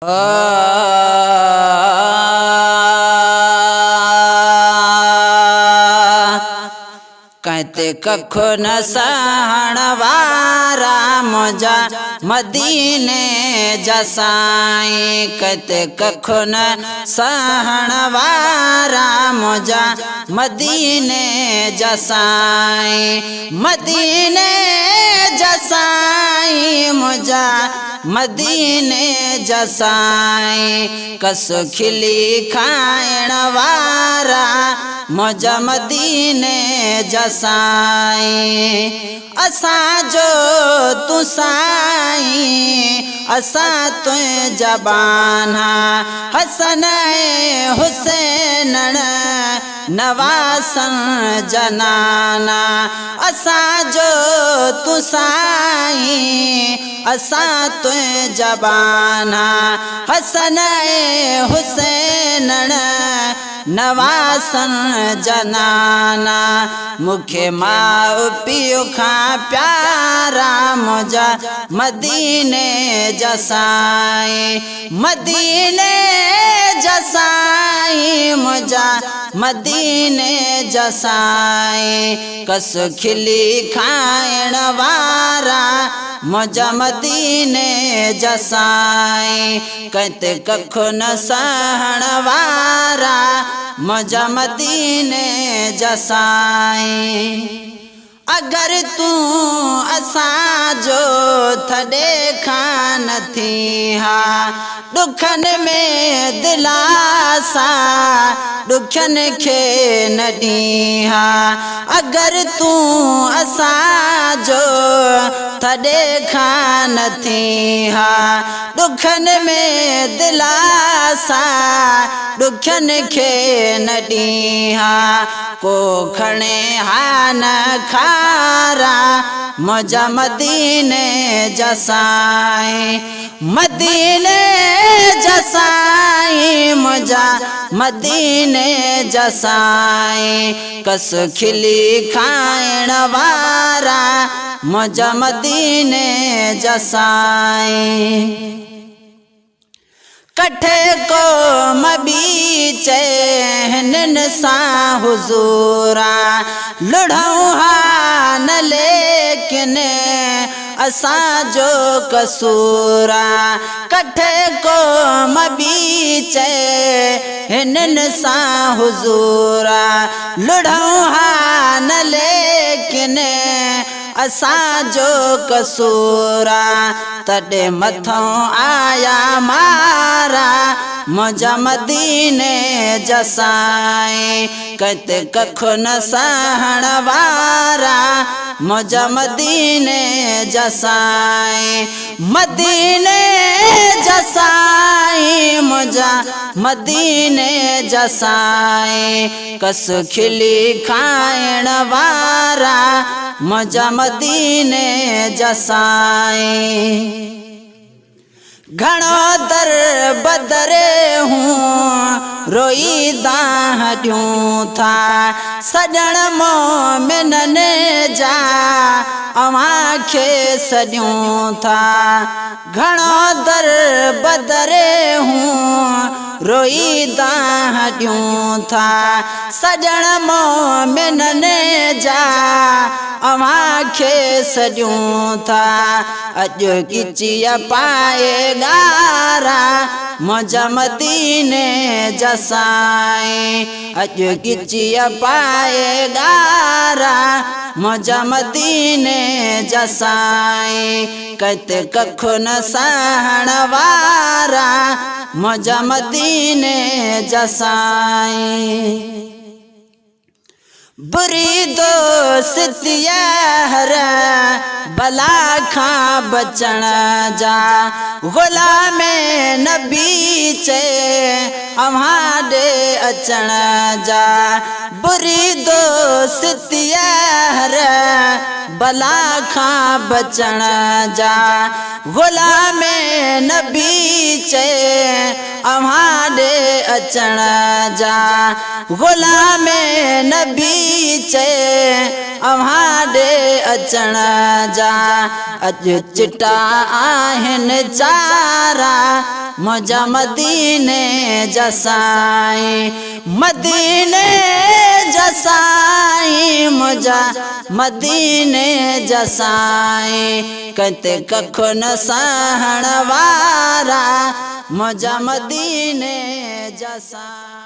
कहते कखो न सहण वारा मुझा मदीने जसाई। कहते कखो न सहण वारा मुझा मदीने जसाई। मदीने जसाई मुझा मदीने जसाई। कसो खिली खाइण वारा मुझा मदीने जसाई। असा जो तू साई असा तु जबाना हसन हुसैन नवासन जनाना। असा जो तू साई असा तु जबाना हसन हुसैन नवासन जनाना। मुखे माउ पियो खा प्यारा मुझा मदीने जसाई। मदीने जसाई मुझा मदीने जसाई। कसो खिली खाइण वारा मुझा मदीने जसाई। कहते कखो न सहण वारा मुझा मदीने जसाई। अगर तू असा जो थडे खान थी हा दुखन में दिलासा दुखन के न दीहा। अगर तू असा जो थडे खान थी हा दुखन में दिलासा दुखन के न दीहा। को खणे हान खारा मुझा मदीने जसाई। मदीने जसाई मुझा मदीने जसाई। कसो खिली खाइण वारा मुझा मदीने जसाई। कठे को मबीचे हिनन सा हुजूरा लुढ़ऊ हान लेकिन असा जो कसूरा। कठे को मबीचे हिनन सा हुजूरा लुढ़ऊ हान लेकिन असा जो कसूरा। तडे मथों आया मारा मुझा मदीने जसाई। कहते कखो न सहण वारा मुझा मदीने जसाई। मदीने जसाई मुझा मदीने जसाई। कसो खिली खाइण वारा मुझा मदीने जसाई। घणो दर बदरे हूँ रोई दाहड्यूं था सजण मोमिनन जा अवांखे सॾियूं था। घणो दर बदरे हूँ रोई दाहड्यूं था सजण मोमिनन जा अवांखे सॾियूं था। अॼु किचिया पाए गारा मुझा मदीने जसाई। अॼु किचिया पाए गारा मुझा मदीने जसाई। कहते कखो न सहण वारा मुझा मदीने जसाई। बुरी दोस्तिया हर बला खां बचण जा गुलाम नबी चे अव्हां ॾे अचण जा। बुरी दोस्तिया हर बला खां बचण जा गुलाम नबी चे अव्हां ॾे अचण जा गुलाम नबी चे अव्हां ॾे अचण जा अॼु चिटा आहिनि चारा मुंहिंजा मदीने जा साईं मदीने जा साईं मुंहिंजा मदीने जा साईं कंहिंते कखो न सहण वारा मुंहिंजा मदीने जा साईं।